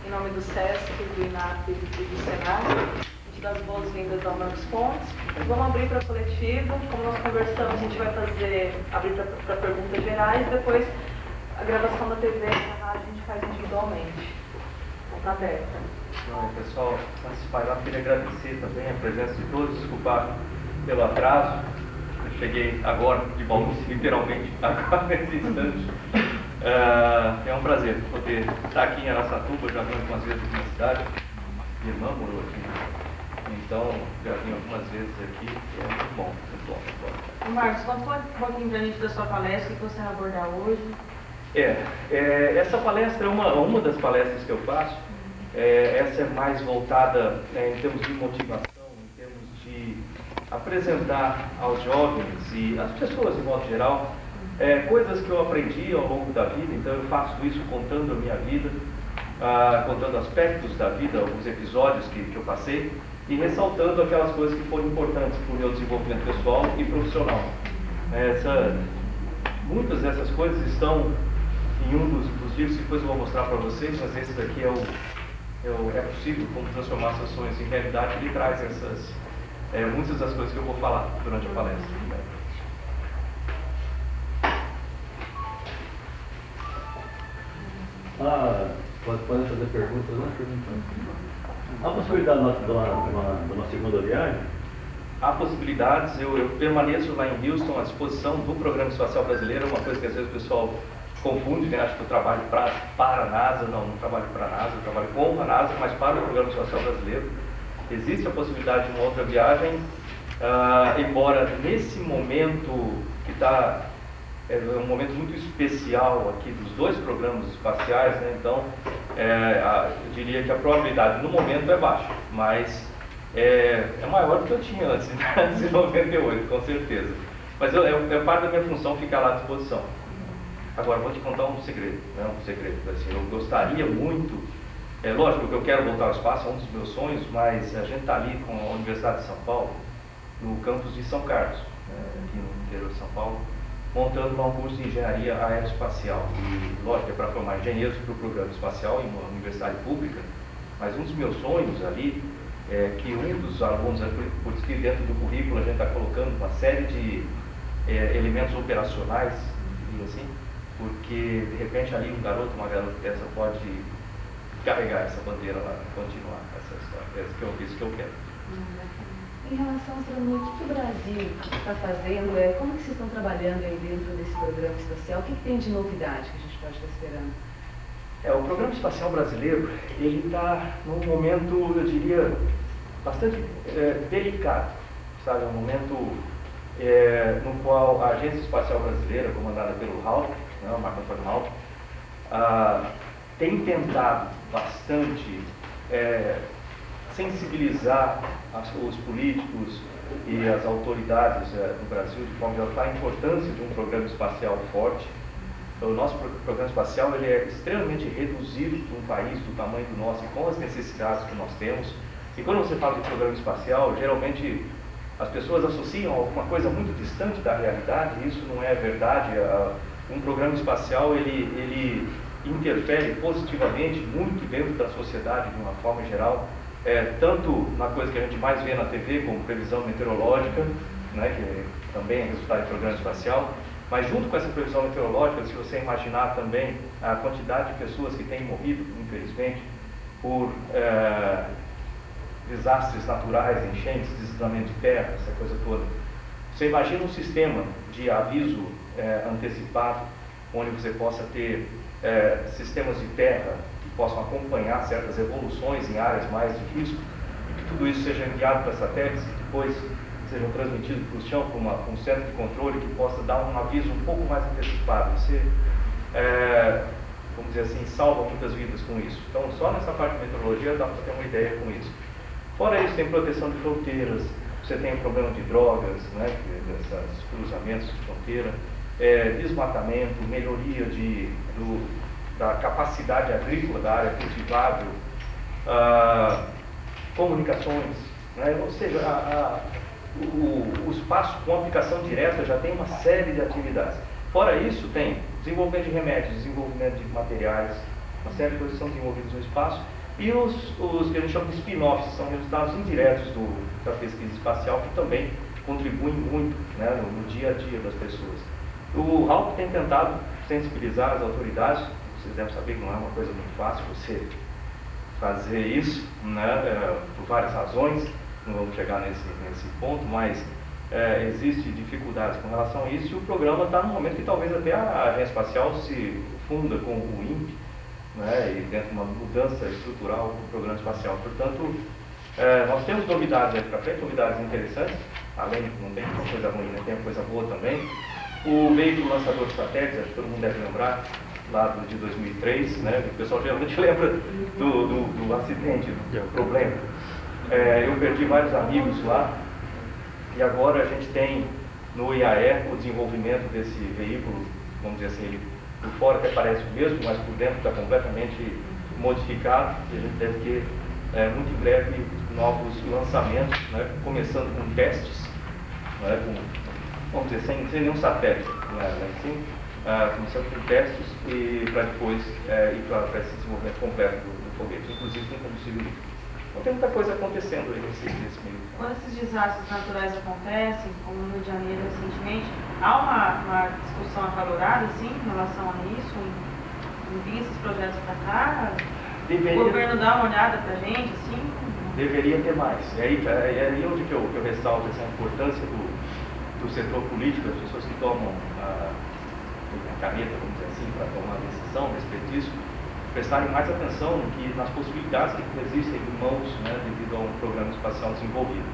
em nome do SESC, do INAP e do SENAC. A gente dá as boas-vindas ao Marcos Pontes. Vamos abrir para a coletiva. Como nós conversamos, a gente vai abrir para perguntas gerais, depois a gravação da TV e da rádio a gente faz individualmente. Está aberta. Bom, pessoal, antes de falar, queria agradecer também a presença de todos, desculpar pelo atraso. Eu cheguei agora de Bauru, literalmente, agora nesse instante. É um prazer poder estar aqui em Araçatuba, já vim algumas vezes aqui na cidade. Minha irmã morou aqui, então já vim algumas vezes aqui, é muito bom, muito bom, muito bom. Marcos, conta um pouquinho para a gente da sua palestra, o que você vai abordar hoje. Essa palestra é uma das palestras que eu faço. Essa é mais voltada em termos de motivação, em termos de apresentar aos jovens e às pessoas de modo geral coisas que eu aprendi ao longo da vida. Então eu faço isso contando a minha vida, contando aspectos da vida, alguns episódios que eu passei e ressaltando aquelas coisas que foram importantes para o meu desenvolvimento pessoal e profissional. Muitas dessas coisas estão em um dos livros que depois eu vou mostrar para vocês, mas esse daqui é possível como transformar seus sonhos em realidade. Ele traz muitas das coisas que eu vou falar durante a palestra. Podem fazer perguntas, né? Há possibilidade de uma segunda viagem? Há possibilidades. Eu permaneço lá em Houston à disposição do Programa Espacial Brasileiro. É uma coisa que às vezes o pessoal confunde, né? Acho que eu trabalho para a NASA. Não trabalho para a NASA, eu trabalho com a NASA, mas para o Programa Espacial Brasileiro. Existe a possibilidade de uma outra viagem, embora nesse momento que é um momento muito especial aqui dos dois programas espaciais, né? Então eu diria que a probabilidade no momento é baixa, mas é maior do que eu tinha antes de 98, com certeza. Mas é parte da minha função ficar lá à disposição. Agora, vou te contar um segredo, né? Um segredo, assim, eu gostaria muito, lógico que eu quero voltar ao espaço, é um dos meus sonhos, mas a gente está ali com a Universidade de São Paulo, no campus de São Carlos, aqui no interior de São Paulo, montando um curso de engenharia aeroespacial. E, lógico, é para formar engenheiros para o programa espacial em uma universidade pública, mas um dos meus sonhos ali é que um dos alunos, por isso que dentro do currículo a gente está colocando uma série de elementos operacionais, assim, porque de repente ali um garoto, uma garota dessa pode carregar essa bandeira lá, continuar essa história. Isso que eu quero. Em relação à astronomia, o que o Brasil está fazendo? Como que vocês estão trabalhando aí dentro desse programa espacial? O que tem de novidade que a gente pode estar esperando? O Programa Espacial Brasileiro, ele está num momento, eu diria, bastante delicado, sabe? Um momento no qual a Agência Espacial Brasileira, comandada pelo Hall, o Marco Antônio Hall, tem tentado bastante sensibilizar os políticos e as autoridades do Brasil de forma geral para a importância de um programa espacial forte. O nosso programa espacial ele é extremamente reduzido para um país do tamanho do nosso e com as necessidades que nós temos. E quando você fala de programa espacial, geralmente as pessoas associam a alguma coisa muito distante da realidade, e isso não é verdade. Um programa espacial ele interfere positivamente muito dentro da sociedade de uma forma geral, tanto na coisa que a gente mais vê na TV, como previsão meteorológica, né, que também é resultado de programa espacial, mas junto com essa previsão meteorológica, se você imaginar também a quantidade de pessoas que têm morrido, infelizmente, por desastres naturais, enchentes, deslizamento de terra, essa coisa toda. Você imagina um sistema de aviso antecipado, onde você possa ter sistemas de terra que possam acompanhar certas evoluções em áreas mais de risco, e que tudo isso seja enviado para satélites e depois sejam transmitidos para o chão para um centro de controle que possa dar um aviso um pouco mais antecipado. Você, vamos dizer assim, salva muitas vidas com isso. Então, só nessa parte de meteorologia dá para ter uma ideia com isso. Fora isso, tem proteção de fronteiras, você tem o problema de drogas, né, desses cruzamentos de fronteira, desmatamento, melhoria da capacidade agrícola da área cultivável, comunicações, né, ou seja, o espaço com aplicação direta já tem uma série de atividades. Fora isso, tem desenvolvimento de remédios, desenvolvimento de materiais, uma série de coisas que são desenvolvidas no espaço, e os que a gente chama de spin-offs, são resultados indiretos da pesquisa espacial, que também contribuem muito, né, no dia a dia das pessoas. O HALP tem tentado sensibilizar as autoridades. Vocês devem saber que não é uma coisa muito fácil você fazer isso, né, por várias razões, não vamos chegar nesse ponto, mas existe dificuldades com relação a isso, e o programa está no momento que talvez até a agência espacial se funda com o INPE, né, e dentro de uma mudança estrutural do programa espacial. Portanto, nós temos novidades aí para frente, novidades interessantes, além de que não tem uma coisa ruim, né, tem uma coisa boa também. O veículo lançador de satélites, acho que todo mundo deve lembrar, lá de 2003, né, o pessoal geralmente lembra do acidente, do problema. Eu perdi vários amigos lá, e agora a gente tem no IAE o desenvolvimento desse veículo, vamos dizer assim, ele por fora até parece o mesmo, mas por dentro está completamente modificado, e a gente deve ter muito em breve novos lançamentos, né, começando com testes, né, vamos dizer, sem nenhum satélite, né, assim, começando com testes e para depois ir para esse desenvolvimento completo do foguete, inclusive com combustível líquido. Então tem muita coisa acontecendo aí nesse meio. Quando esses desastres naturais acontecem, como no Rio de Janeiro recentemente, há uma discussão acalorada, assim, em relação a isso, em vir esses projetos para cá? O governo dá uma olhada para a gente, assim? Deveria ter mais. É aí onde que eu ressalto essa importância do setor político, as pessoas que tomam a caneta, vamos dizer assim, para tomar decisão a respeito disso, prestarem mais atenção nas possibilidades que existem em mãos, né, devido a um programa espacial desenvolvido.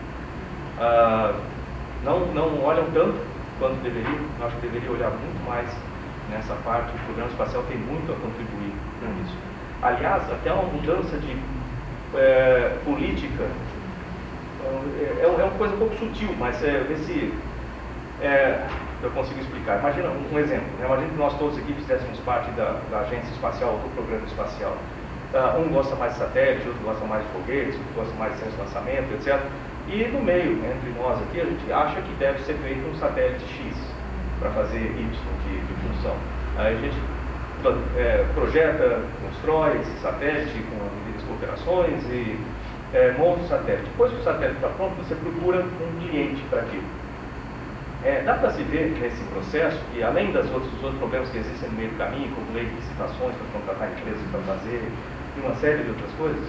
Não olham tanto quanto deveriam, eu acho que deveria olhar muito mais nessa parte. O programa espacial tem muito a contribuir com isso. Aliás, até uma mudança de política é uma coisa um pouco sutil, mas ver se eu consigo explicar. Imagina um exemplo, né? Imagina que nós todos aqui fizéssemos parte da agência espacial, do programa espacial. Um gosta mais de satélite, outro gosta mais de foguetes, outro gosta mais de ciência de lançamento, etc. E no meio, entre nós aqui, a gente acha que deve ser feito um satélite X para fazer Y de função. Aí a gente projeta, constrói esse satélite com as devidas cooperações e monta o satélite. Depois que o satélite está pronto, você procura um cliente para aquilo. Dá para se ver nesse processo que, além dos outros problemas que existem no meio do caminho, como lei de licitações para contratar empresas para fazer, e uma série de outras coisas,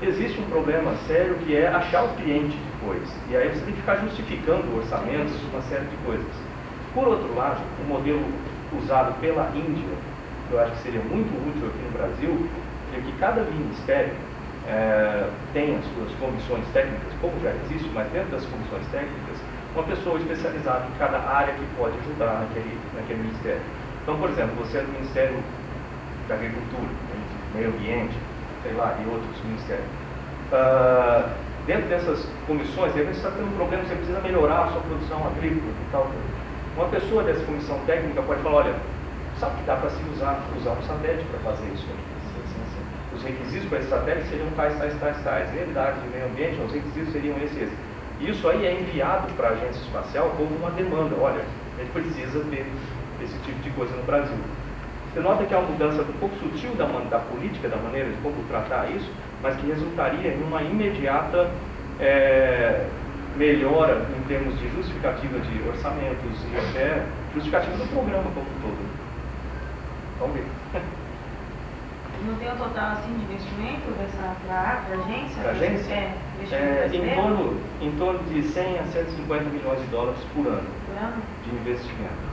existe um problema sério que é achar o cliente depois. E aí você tem que ficar justificando orçamentos, uma série de coisas. Por outro lado, o modelo usado pela Índia, que eu acho que seria muito útil aqui no Brasil, é que cada ministério tem as suas comissões técnicas, como já existe, mas dentro das comissões técnicas, uma pessoa especializada em cada área que pode ajudar naquele ministério. Então, por exemplo, você é do Ministério da Agricultura, Meio Ambiente, sei lá, e outros ministérios. Dentro dessas comissões, às vezes você está tendo um problema, você precisa melhorar a sua produção agrícola e tal. Uma pessoa dessa comissão técnica pode falar, olha, sabe que dá para se usar um satélite para fazer isso? Os requisitos para esse satélite seriam tais. Dentro da área de meio ambiente, os requisitos seriam esses. Isso aí é enviado para a agência espacial como uma demanda. Olha, a gente precisa ter esse tipo de coisa no Brasil. Você nota que há uma mudança um pouco sutil da política, da maneira de como tratar isso, mas que resultaria em uma imediata melhora em termos de justificativa de orçamentos e até justificativa do programa como um todo. Vamos ver. Não tem o total assim, de investimento para a agência? Para a agência? Em torno de 100 a 150 milhões de dólares por ano de investimento,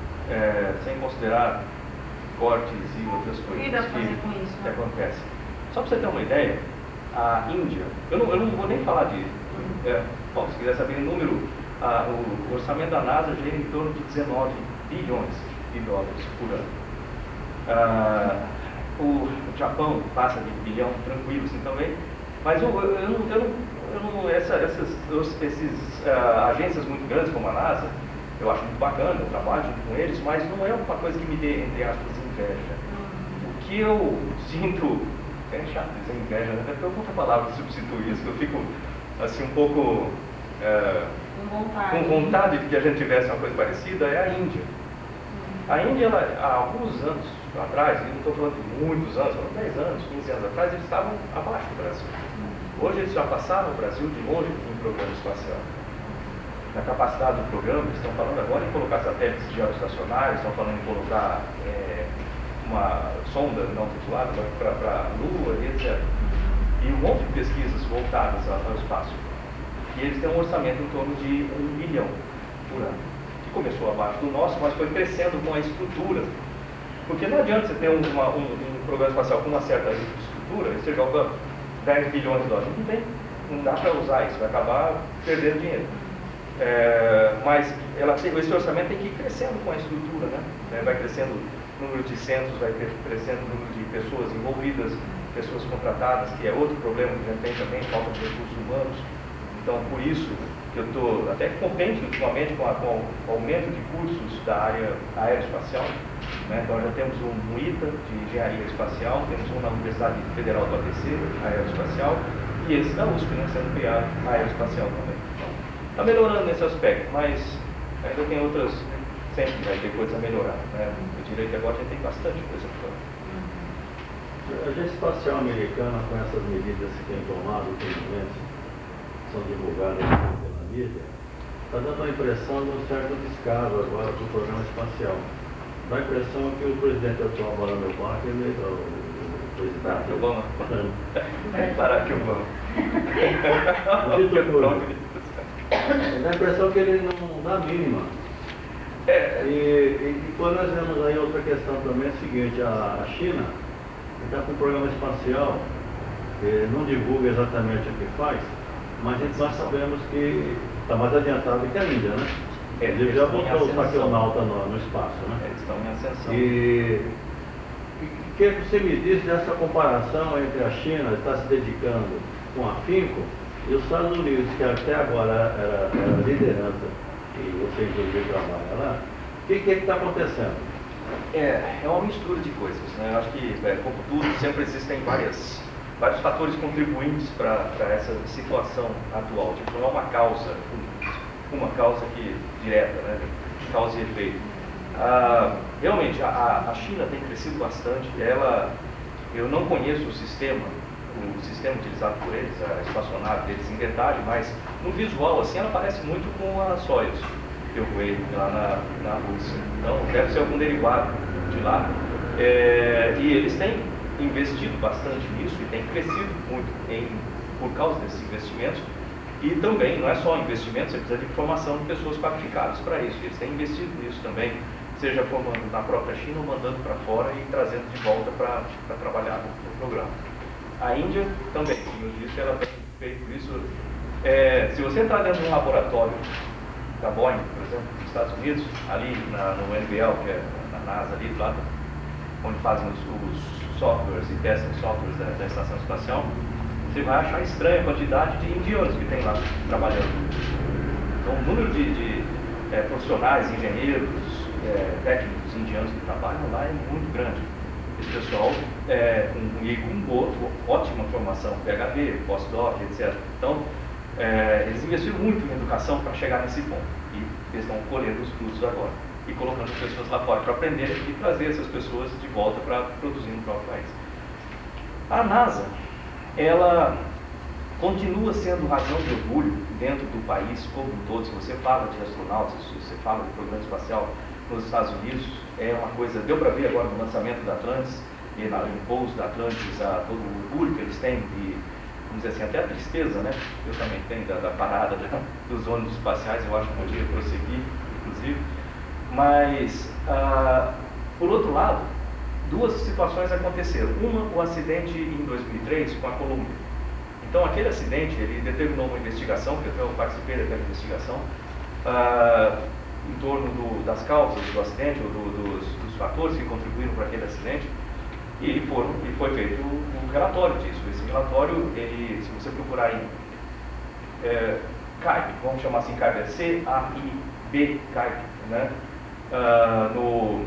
sem considerar cortes e outras coisas que acontecem. Só para você ter uma ideia, a Índia, eu não vou nem falar de... bom, se quiser saber o número, o orçamento da NASA gira em torno de 19 bilhões de dólares por ano. O Japão passa de bilhão tranquilo assim também, mas essas agências muito grandes como a NASA, eu acho muito bacana, eu trabalho junto com eles, mas não é uma coisa que me dê, entre aspas, inveja. O que eu sinto, é chato dizer inveja, né? Porque eu outra palavra que substitui isso, eu fico assim um pouco com vontade de que a gente tivesse uma coisa parecida, é a Índia. A Índia, há alguns anos, lá atrás, e não estou falando de muitos anos, falando 10 anos, 15 anos atrás, eles estavam abaixo do Brasil. Hoje eles já passaram o Brasil de longe em programa espacial. Na capacidade do programa, eles estão falando agora em colocar satélites geoestacionários, estão falando em colocar uma sonda não tripulada para a Lua, etc. E um monte de pesquisas voltadas ao espaço. E eles têm um orçamento em torno de 1 bilhão por ano, que começou abaixo do nosso, mas foi crescendo com a estrutura. Porque não adianta você ter um programa espacial com uma certa estrutura, e você joga 10 bilhões de dólares. Não dá para usar isso, vai acabar perdendo dinheiro. Mas esse orçamento tem que ir crescendo com a estrutura, né? Vai crescendo o número de centros, vai crescendo o número de pessoas envolvidas, pessoas contratadas, que é outro problema que a gente tem também, falta de recursos humanos. Então, por isso que eu estou até contente ultimamente com o aumento de cursos da área aeroespacial. Né? Então, já temos um ITA de engenharia espacial, temos um na Universidade Federal do ABC, aeroespacial, e esse da USP, né, sendo criado aeroespacial também. Está melhorando nesse aspecto, mas ainda tem outras, sempre vai ter coisa a melhorar. Né? Eu diria que agora a gente tem bastante coisa para fazer. A Agência Espacial Americana, com essas medidas que tem tomado ultimamente, são divulgadas pela mídia, está dando a impressão de um certo descaso agora para o programa espacial. Dá a impressão que o presidente atual, Barack Obama, Barack Obama. Barack Obama. Dá a impressão que ele não dá a mínima. E quando nós vemos aí outra questão também, é o seguinte, a China está com um programa espacial, que não divulga exatamente o que faz, mas nós sabemos que está mais adiantado que a Índia, né? Ele já botou o saqueonauta no espaço, né? Eles estão em ascensão. E o que você me diz dessa comparação entre a China está se dedicando com afinco e os Estados Unidos, que até agora era liderança, e você inclusive trabalha lá, o que está acontecendo? É uma mistura de coisas, né? Eu acho que, como tudo, sempre existem vários fatores contribuintes para essa situação atual. Tipo, não é uma causa que direta, né? Causa e efeito. Realmente, a China tem crescido bastante. Eu não conheço o sistema utilizado por eles, a espaçonave deles em detalhe, mas no visual, assim, ela parece muito com a Soyuz, que eu voei lá na Rússia. Então, deve ser algum derivado de lá. E eles têm investido bastante nisso e têm crescido muito por causa desses investimentos. E também, não é só investimento, você precisa de formação de pessoas qualificadas para isso. Eles têm investido nisso também, seja formando na própria China ou mandando para fora e trazendo de volta para trabalhar no programa. A Índia também, como eu disse, ela tem feito isso. Se você entrar dentro de um laboratório da Boeing, por exemplo, nos Estados Unidos, ali no NBL, que é na NASA, ali do lado, onde fazem os softwares e testam os softwares da estação espacial, você vai achar estranha a quantidade de indianos que tem lá trabalhando. Então, o número de profissionais, engenheiros, técnicos indianos que trabalham lá é muito grande. Esse pessoal com ótima formação, PhD, postdoc, etc. Então, eles investiram muito em educação para chegar nesse ponto. E eles estão colhendo os frutos agora. E colocando as pessoas lá fora para aprender e trazer essas pessoas de volta para produzir no próprio país. A NASA, ela continua sendo razão de orgulho dentro do país como um todo. Se você fala de astronautas, se você fala de programa espacial nos Estados Unidos, é uma coisa, deu para ver agora no lançamento da Atlantis, e no pouso da Atlantis, todo o orgulho que eles têm, e, vamos dizer assim, até a tristeza, né? Eu também tenho da parada dos ônibus espaciais, eu acho que podia prosseguir, inclusive. Mas, por outro lado, duas situações aconteceram. Uma, o acidente em 2003 com a Columbia. Então, aquele acidente, ele determinou uma investigação, que eu participei daquela investigação, em torno das causas do acidente, ou dos fatores que contribuíram para aquele acidente, e foi feito um relatório disso. Esse relatório, se você procurar em CAIB, vamos chamar assim CAIB, é C-A-I-B, CAIB, né? No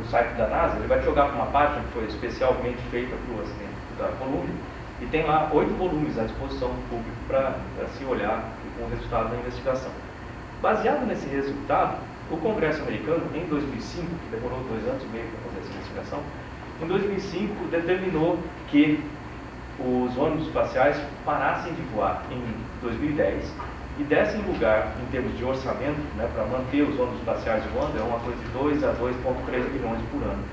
site da NASA, ele vai te jogar para uma página que foi especialmente feita para o acidente da Columbia, e tem lá 8 volumes à disposição do público para se olhar com o resultado da investigação. Baseado nesse resultado, O Congresso americano, em 2005, que demorou 2 anos e meio para fazer essa investigação, em 2005 determinou que os ônibus espaciais parassem de voar em 2010 e dessem lugar, em termos de orçamento, né, para manter os ônibus espaciais voando, é uma coisa de 2 a 2,3 bilhões por ano,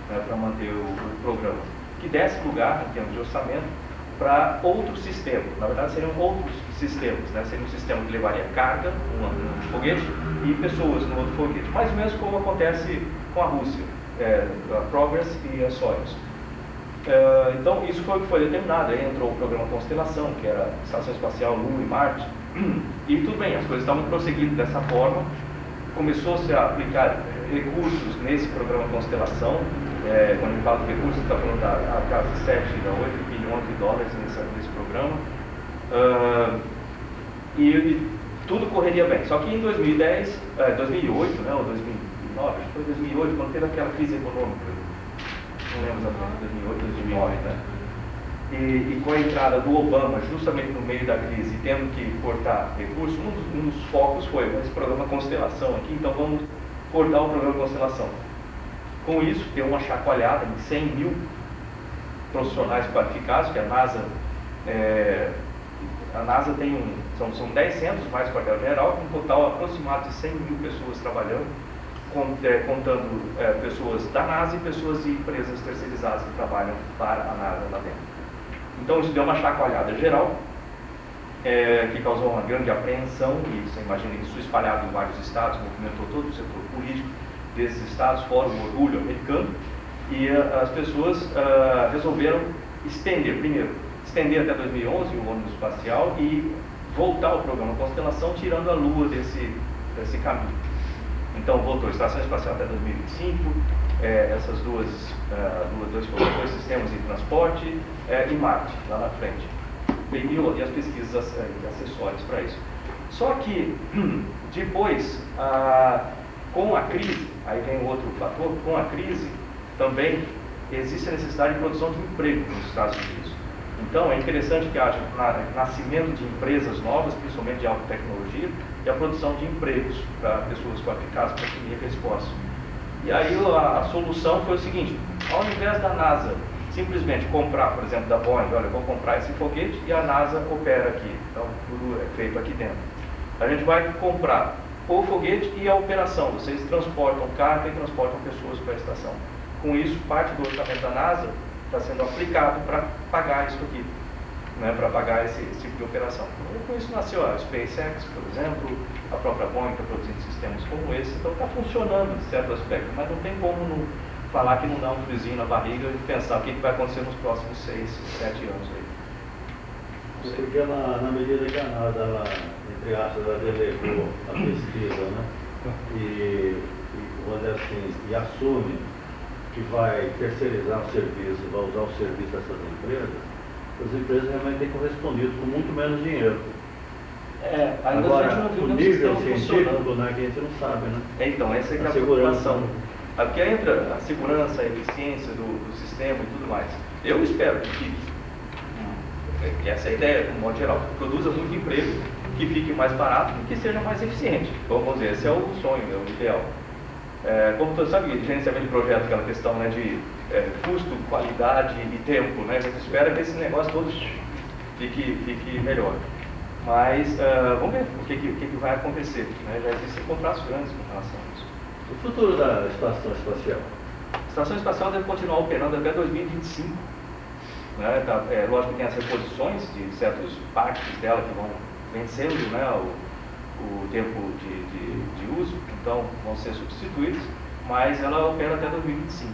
né, para manter o programa, que desse lugar, em termos de orçamento, para outros sistemas. Na verdade, seriam outros sistemas, né? Seria um sistema que levaria carga, um foguete, e pessoas no outro foguete. Mais ou menos como acontece com a Rússia, a Progress e a Soyuz. Então, isso foi o que foi determinado. Aí entrou o programa Constelação, que era a Estação Espacial Lua e Marte. E tudo bem, as coisas estavam prosseguindo dessa forma. Começou-se a aplicar recursos nesse programa Constelação. Quando a gente fala de recursos, está falando da casa de 7 a 8 bilhões de dólares nesse programa. E tudo correria bem. Só que em 2010, 2008, né, ou 2009, acho que foi 2008, quando teve aquela crise econômica, não lembro exatamente, 2008, 2009, né? E com a entrada do Obama, justamente no meio da crise, tendo que cortar recursos, um dos focos foi esse programa Constelação aqui, então vamos cortar o programa Constelação. Com isso, deu uma chacoalhada em 100 mil profissionais qualificados, que a NASA tem são 10 centros mais quartel-general, com um total aproximado de 100 mil pessoas trabalhando, contando pessoas da NASA e pessoas de empresas terceirizadas que trabalham para a NASA lá dentro. Então isso deu uma chacoalhada geral, que causou uma grande apreensão, e você imagina isso espalhado em vários estados, movimentou todo o setor político desses estados, fora o orgulho americano, e as pessoas resolveram estender até 2011 o ônibus espacial e voltar ao programa Constelação, tirando a Lua desse caminho. Então voltou a Estação Espacial até 2025, essas dois sistemas de transporte e Marte, lá na frente. E as pesquisas acessórias para isso. Só que, depois, com a crise, aí vem um outro fator, com a crise também existe a necessidade de produção de emprego nos Estados Unidos. Então, é interessante que haja nascimento de empresas novas, principalmente de alta tecnologia, e a produção de empregos para pessoas qualificadas para assumir aqueles postos. E aí a solução foi o seguinte: ao invés da NASA simplesmente comprar, por exemplo, da Boeing, olha, eu vou comprar esse foguete e a NASA opera aqui, então tudo é feito aqui dentro. A gente vai comprar o foguete e a operação, vocês transportam carga e transportam pessoas para a estação. Com isso, parte do orçamento da NASA está sendo aplicado para pagar isso aqui, né, para pagar esse tipo de operação. E com isso nasceu a SpaceX, por exemplo, a própria Boeing está produzindo sistemas como esse, então está funcionando de certo aspecto, mas não tem como não falar que não dá um friozinho na barriga e pensar o que vai acontecer nos próximos 6, 7 anos aí. Porque na medida que a NASA, ela, entre aspas, ela delegou a pesquisa, né, e vamos dizer assim, e assume que vai terceirizar o serviço, vai usar o serviço dessas empresas, as empresas realmente têm correspondido com muito menos dinheiro. Agora, o nível científico, né, que a gente não sabe, né? Então, essa é a preocupação. Porque entra a segurança, a eficiência do sistema e tudo mais. Eu espero que essa é a ideia, de um modo geral, que produza muito emprego, que fique mais barato e que seja mais eficiente. Vamos dizer, esse é o sonho, é o ideal. Como todos sabem, gerenciamento de projeto, aquela questão, né, de custo, qualidade e tempo, né? A gente espera que esse negócio todo fique melhor. Mas vamos ver o que vai acontecer, né? Já existem contratos grandes com relação a isso. O futuro da estação espacial? A estação espacial deve continuar operando até 2025. Né? Lógico que tem as reposições de certos partes dela que vão vencendo, né, o tempo de uso, então vão ser substituídos, mas ela opera até 2025.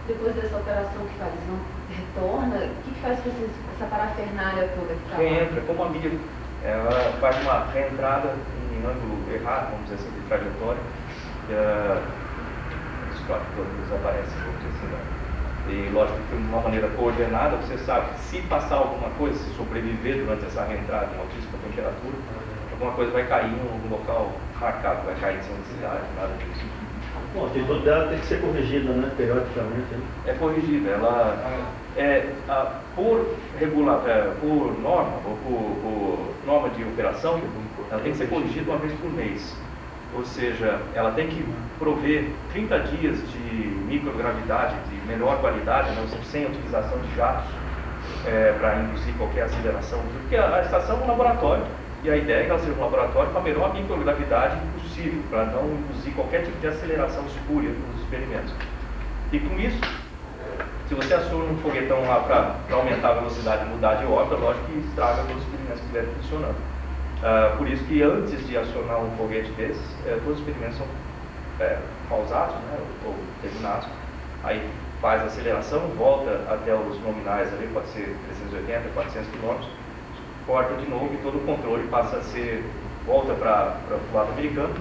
Depois dessa operação que faz, não retorna, o que faz com essa parafernália toda que está lá? Reentra como amiga, ela faz uma reentrada em ângulo errado, vamos dizer assim, de trajetória, os quatro desaparecem, vamos dizer assim, né? E lógico que de uma maneira coordenada, você sabe que se passar alguma coisa, se sobreviver durante essa reentrada em altíssima temperatura, alguma coisa vai cair em um local marcado, vai cair em cima de cidade, nada disso. Bom, a atitude dela tem que ser corrigida, né, periodicamente. Né? É corrigida, ela por norma, ou por norma de operação, ela tem que ser corrigida uma vez por mês. ou seja, ela tem que prover 30 dias de microgravidade, de menor qualidade, né, sem utilização de jatos, para induzir qualquer aceleração, porque a estação é um laboratório, e a ideia é que ela seja um laboratório com a menor microgravidade possível, para não induzir qualquer tipo de aceleração espúria nos experimentos. E com isso, se você aciona um foguetão lá para aumentar a velocidade e mudar de órbita, lógico que estraga todos os experimentos que estiverem funcionando. Por isso que antes de acionar um foguete desses, todos os experimentos são pausados, né, ou terminados. Aí faz a aceleração, volta até os nominais ali, pode ser 380, 400 km, corta de novo e todo o controle passa a ser, volta para o lado americano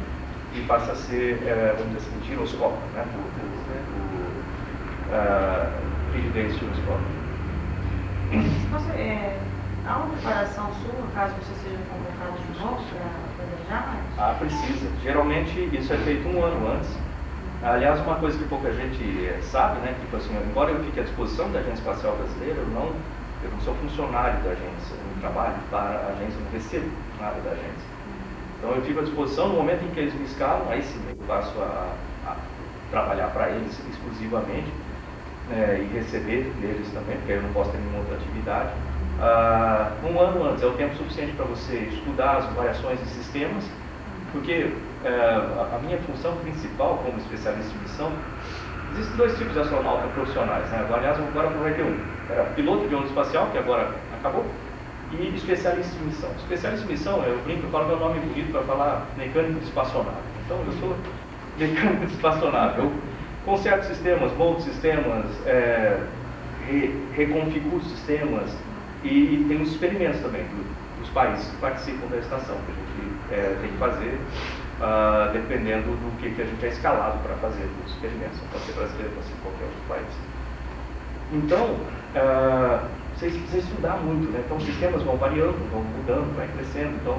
e passa a ser, vamos dizer assim, giroscópio, né, rigidez giroscópio. Há uma preparação sua, caso você seja convocado de novo para viajar? Precisa. Geralmente isso é feito um ano antes. Aliás, uma coisa que pouca gente sabe, né, tipo assim, embora eu fique à disposição da Agência Espacial Brasileira, eu não sou funcionário da agência, eu não trabalho para a agência, não recebo nada da agência. Então eu fico à disposição no momento em que eles me escalam, aí sim eu passo a trabalhar para eles exclusivamente, e receber deles também, porque eu não posso ter nenhuma outra atividade. Um ano antes é o tempo suficiente para você estudar as variações de sistemas, porque a minha função principal como especialista em missão, existem dois tipos de astronauta profissionais, né? Aliás, agora vai ter era piloto de ônibus espacial, que agora acabou, e especialista em missão. Especialista em missão, eu brinco, eu falo meu nome bonito para falar mecânico de espaçonave. Então, eu sou mecânico de espaçonave. Eu conserto sistemas, monto sistemas, reconfiguro sistemas, e tem os experimentos também dos países que participam da estação, que a gente tem que fazer, dependendo do que a gente é escalado para fazer os experimentos. Pode ser brasileiro, pode ser qualquer outro país. Então, você precisa estudar muito, né? Então, os sistemas vão variando, vão mudando, vai crescendo. Então,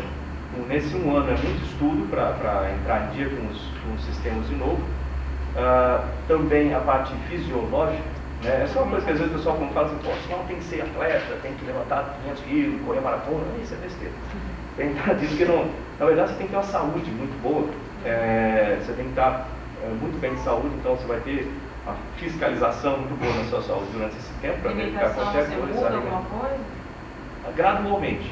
nesse um ano é muito estudo para entrar em dia com os sistemas de novo. Também a parte fisiológica, né? Essa é uma coisa que às vezes o pessoal quando fala assim, pô, senão tem que ser atleta, tem que levantar 500 quilos, correr maratona, isso é besteira. Tem nada disso que não... Na verdade, você tem que ter uma saúde muito boa, você tem que estar muito bem de saúde, então você vai ter uma fiscalização muito boa na sua saúde durante esse tempo, para verificar qualquer coisa. Muda alguma coisa? Gradualmente.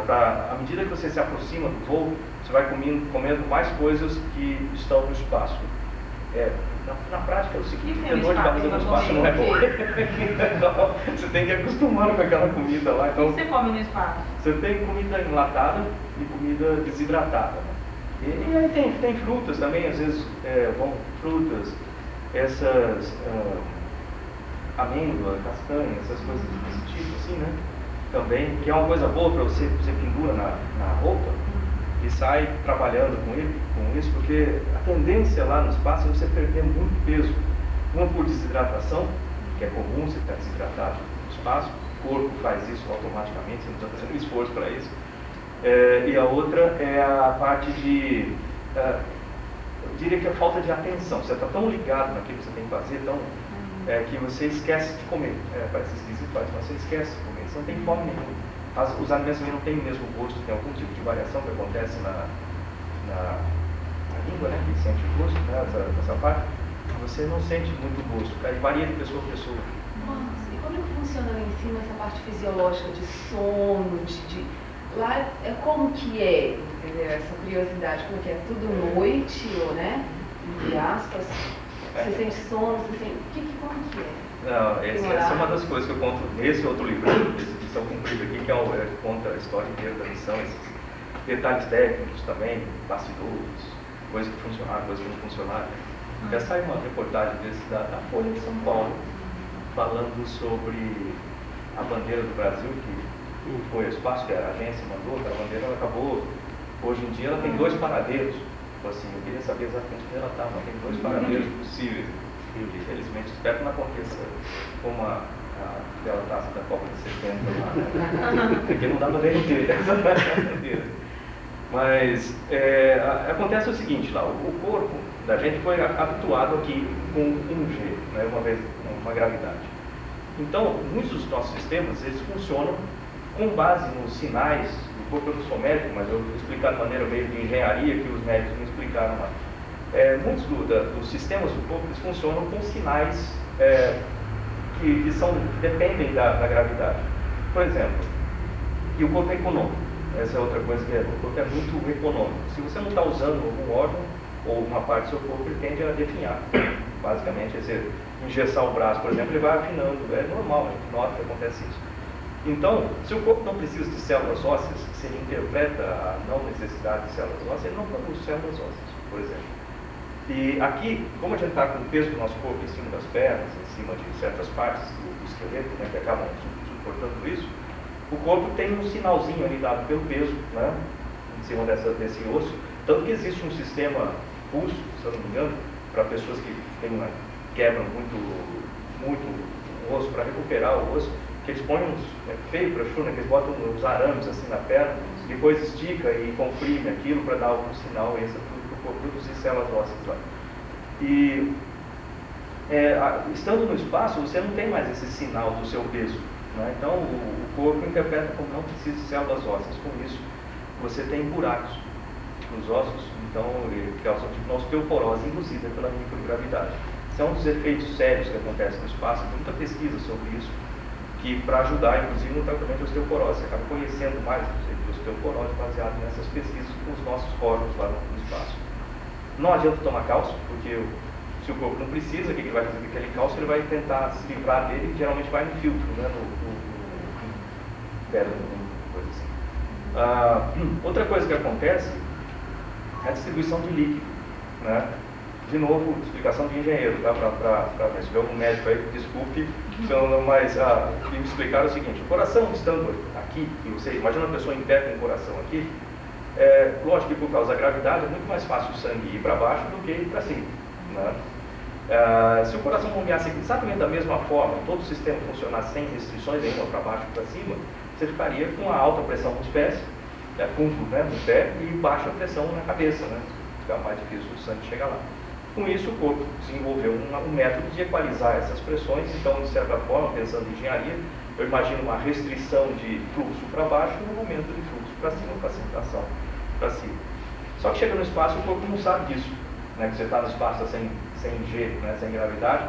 À medida que você se aproxima do voo, você vai comendo mais coisas que estão no espaço. Na prática é o seguinte, ter dor de barriga no espaço não é bom. Então, você tem que ir acostumando com aquela comida lá. Então, o que você come no espaço? Você tem comida enlatada e comida desidratada. Né? E aí tem frutas também, às vezes vão frutas, essas amêndoa, castanha, essas coisas desse tipo, assim, né? Também, que é uma coisa boa para você pendura na roupa e sai trabalhando com isso, porque a tendência lá no espaço é você perder muito peso. Uma por desidratação, que é comum você estar desidratado no espaço, o corpo faz isso automaticamente, você não precisa fazer um esforço para isso. E a outra é a parte de, eu diria que a falta de atenção. Você está tão ligado naquilo que você tem que fazer, que você esquece de comer. Parece esquisito, mas você esquece de comer, você não tem fome nenhuma. Os alimentos também não têm o mesmo gosto, tem algum tipo de variação que acontece na língua, né, que sente o gosto, né, essa parte. Você não sente muito gosto, aí varia de pessoa a pessoa. Nossa, e como que funciona lá em cima essa parte fisiológica de sono, lá como que é, entendeu? Essa curiosidade, como que é? Tudo noite, ou, né, entre aspas, você sente sono, como que é? Não, essa é uma das coisas que eu conto nesse outro livro, Missão Cumprida aqui, que conta a história inteira da missão, esses detalhes técnicos também, bastidores, coisas que funcionaram, coisas que não funcionaram. Até saiu uma reportagem da Folha de São Paulo, falando sobre a bandeira do Brasil, que foi o espaço que a agência mandou, a bandeira ela acabou, hoje em dia ela tem 2 paradeiros. Assim, eu queria saber exatamente onde ela está, mas tem 2 paradeiros possíveis. Infelizmente, espero que não aconteça como aquela taça da Copa de 70 lá, né? Porque não dá para derreter essa bandeira. Mas acontece o seguinte, lá, o corpo da gente foi habituado aqui com um G, né, uma gravidade. Então, muitos dos nossos sistemas, eles funcionam com base nos sinais do corpo. Eu não sou médico, mas eu vou explicar de maneira meio de engenharia que os médicos me explicaram lá. Muitos dos sistemas do corpo eles funcionam com sinais que dependem da gravidade. Por exemplo, e o corpo é econômico. Essa é outra coisa que o corpo é muito econômico. Se você não está usando algum órgão ou uma parte do seu corpo, ele tende a definhar. Basicamente, você engessar o braço, por exemplo, ele vai afinando. É normal, a gente nota que acontece isso. Então, se o corpo não precisa de células ósseas, se ele interpreta a não necessidade de células ósseas, ele não produz células ósseas, por exemplo. E aqui, como a gente está com o peso do nosso corpo em cima das pernas, em cima de certas partes do esqueleto, né, que acabam suportando isso, o corpo tem um sinalzinho ali dado pelo peso, né, em cima desse osso. Tanto que existe um sistema pulso, se eu não me engano, para pessoas que quebram muito o osso, para recuperar o osso, que eles põem uns, feio para chuva, né, que eles botam uns arames assim na perna, depois estica e comprime aquilo para dar algum sinal extra para o corpo produzir células ósseas lá. E estando no espaço, você não tem mais esse sinal do seu peso, né? Então o corpo interpreta como não precisa de células ósseas. Com isso, você tem buracos nos ossos, então que causam tipo osteoporose induzida pela microgravidade. Esse é um dos efeitos sérios que acontece no espaço. Tem muita pesquisa sobre isso, que para ajudar, inclusive, no tratamento de osteoporose. Você acaba conhecendo mais de osteoporose baseado nessas pesquisas com os nossos órgãos lá no espaço. Não adianta tomar cálcio, porque se o corpo não precisa, o que ele vai fazer com aquele cálcio? Ele vai tentar se livrar dele, geralmente vai no filtro, né? Coisa assim. Outra coisa que acontece é a distribuição de líquido, né? De novo, explicação de engenheiro, tá? Se tiver algum médico aí, desculpe, mas me explicaram o seguinte: o coração estando aqui, e você imagina uma pessoa em pé com o coração aqui, lógico que por causa da gravidade é muito mais fácil o sangue ir para baixo do que ir para cima, né? Se o coração bombeasse exatamente da mesma forma, todo o sistema funcionasse sem restrições nenhuma para baixo e para cima, você ficaria com a alta pressão nos pés, fundo, né, no pé, e baixa pressão na cabeça, né? Fica mais difícil o sangue chegar lá. Com isso, o corpo desenvolveu um método de equalizar essas pressões. Então, de certa forma, pensando em engenharia, eu imagino uma restrição de fluxo para baixo e um aumento de fluxo para cima, concentração para cima. Só que chega no espaço, o corpo não sabe disso, né? Que você está no espaço sem G, né? Sem gravidade.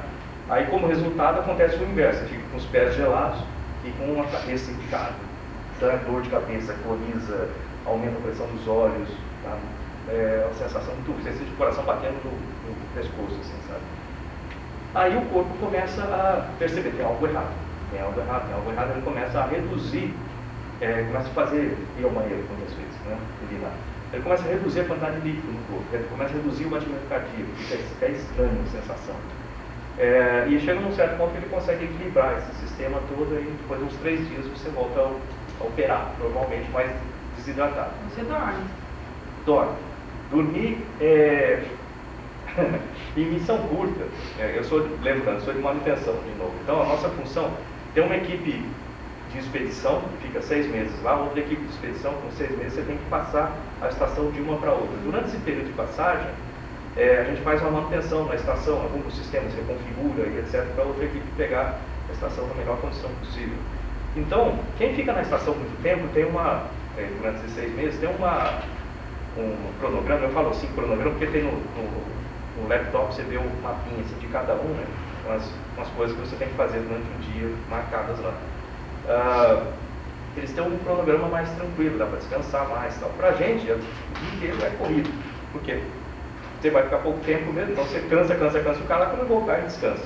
Aí, como resultado, acontece o inverso: você fica com os pés gelados e com uma cabeça inchada, dá dor de cabeça, coriza, aumenta a pressão dos olhos, tá? Uma sensação muito, você sente o coração batendo no pescoço, assim, sabe? Aí o corpo começa a perceber que tem algo errado, ele começa a reduzir, começa a fazer, ir ao banheiro muitas vezes, né? Ele começa a reduzir a quantidade de líquido no corpo, ele começa a reduzir o batimento cardíaco, fica estranho a sensação. E chega num certo ponto que ele consegue equilibrar esse sistema todo, e depois de uns 3 dias você volta a operar, normalmente mais desidratado. Você dorme? Dorme. Dormir em missão curta. Eu sou de manutenção de novo. Então a nossa função tem uma equipe de expedição que fica 6 meses lá, outra equipe de expedição com 6 meses, você tem que passar a estação de uma para outra. Durante esse período de passagem, a gente faz uma manutenção na estação, alguns sistemas reconfigura e etc, para outra equipe pegar a estação na melhor condição possível. Então, quem fica na estação muito tempo tem durante esses 6 meses, tem um cronograma. Eu falo assim cronograma porque tem no laptop, você vê um mapinha assim, de cada um, né? Umas coisas que você tem que fazer durante um dia marcadas lá. Eles têm um cronograma mais tranquilo, dá para descansar mais, tal. Pra gente, o dia inteiro é corrido. Por quê? Você vai ficar pouco tempo mesmo, então você cansa o cara, quando voltar e descansa.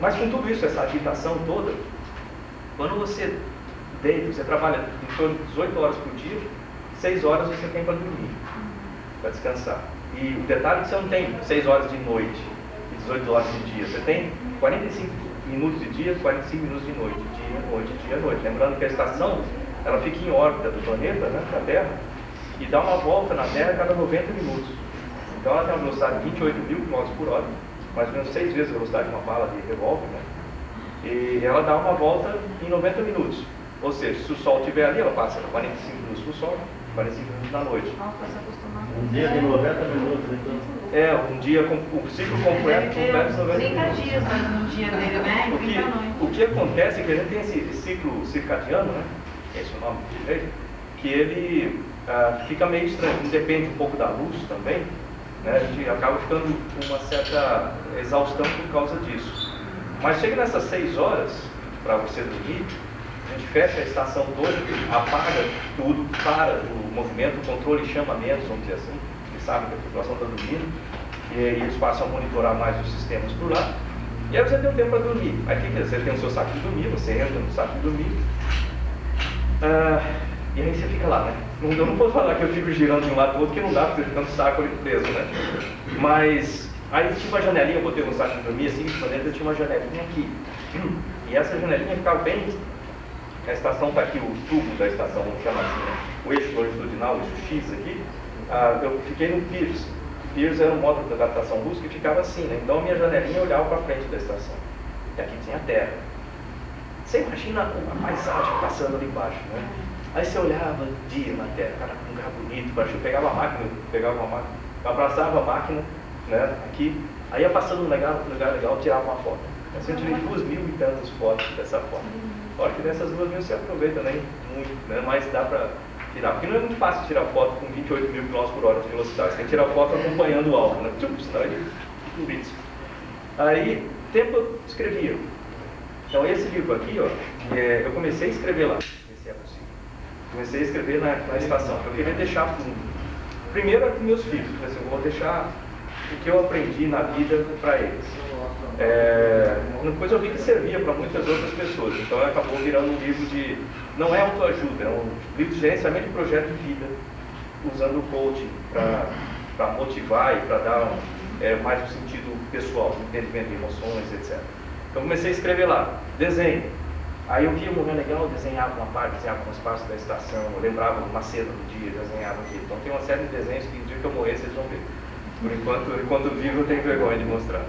Mas com tudo isso, essa agitação toda, quando você deita, você trabalha em torno de 18 horas por dia, 6 horas você tem para dormir, para descansar. E o detalhe é que você não tem 6 horas de noite e 18 horas de dia. Você tem 45 minutos de dia, 45 minutos de noite, dia, noite. Lembrando que a estação, ela fica em órbita do planeta, né, da Terra, e dá uma volta na Terra a cada 90 minutos. Então ela tem uma velocidade de 28 mil km por hora, mais ou menos 6 vezes a velocidade de uma bala de revólver, né? E ela dá uma volta em 90 minutos. Ou seja, se o Sol estiver ali, ela passa 45 minutos para o Sol, 45 minutos na noite. Nossa, pra se acostumar. Um dia de 90 minutos, então. Um dia com o ciclo completo, Deve completo ter 90 30 minutos. dias no dia dele, né? E 30 O noites. que acontece é que a gente tem esse ciclo circadiano, né? Esse é o nome direito, que ele fica meio estranho, depende um pouco da luz também, né? A gente acaba ficando com uma certa exaustão por causa disso. Mas chega nessas 6 horas, para você dormir, a gente fecha a estação toda, apaga tudo, para o movimento, o controle chama menos, vamos dizer assim, eles sabem que a população está dormindo, e eles passam a monitorar mais os sistemas por lá, e aí você tem um tempo para dormir. Aí o que é? Você tem o seu saco de dormir, você entra no saco de dormir, e aí você fica lá, né? Eu não posso falar que eu fico girando de um lado para o outro, porque não dá, porque você fica no saco ali preso, né? Mas aí tinha uma janelinha, eu botei no saco de dormir, assim, por dentro tinha uma janelinha aqui, e essa janelinha ficava bem. A estação está aqui, o tubo da estação, vamos chamar assim, né? O eixo longitudinal, o eixo X aqui, eu fiquei no Piers. O Piers era um módulo de adaptação russo que ficava assim, né? Então a minha janelinha olhava para frente da estação. E aqui tinha a terra. Você imagina a paisagem passando ali embaixo, né? Aí você olhava dia na terra, cara, um lugar bonito, eu pegava a máquina, abraçava a máquina, né? Aqui, aí ia passando um lugar legal, tirava uma foto. Assim, eu tirei 2.000 e tantas fotos dessa foto. Olha que dessas 2.000 você aproveita nem muito, né? Mas dá para tirar. Porque não é muito fácil tirar foto com 28 mil km por hora de velocidade. Você tem que tirar foto acompanhando o alvo, né? Senão ele fica um vídeo. Aí, tempo eu escrevia. Então esse livro aqui, ó, eu comecei a escrever lá. Esse é possível. Comecei a escrever na estação. Eu queria deixar primeiro para meus filhos. Assim, eu vou deixar o que eu aprendi na vida para eles. Depois eu vi que servia para muitas outras pessoas, então acabou virando um livro de, não é autoajuda, é um livro de gerenciamento de projeto de vida, usando o coaching para motivar e para dar mais um sentido pessoal, entendimento de emoções, etc. Então comecei a escrever lá, desenho. Aí eu via um lugar legal, desenhava uma parte, desenhava um espaço da estação, eu lembrava uma cena do dia, desenhava aqui. Então tem uma série de desenhos que no dia que eu morrer vocês vão ver. Por enquanto vivo eu tenho vergonha de mostrar.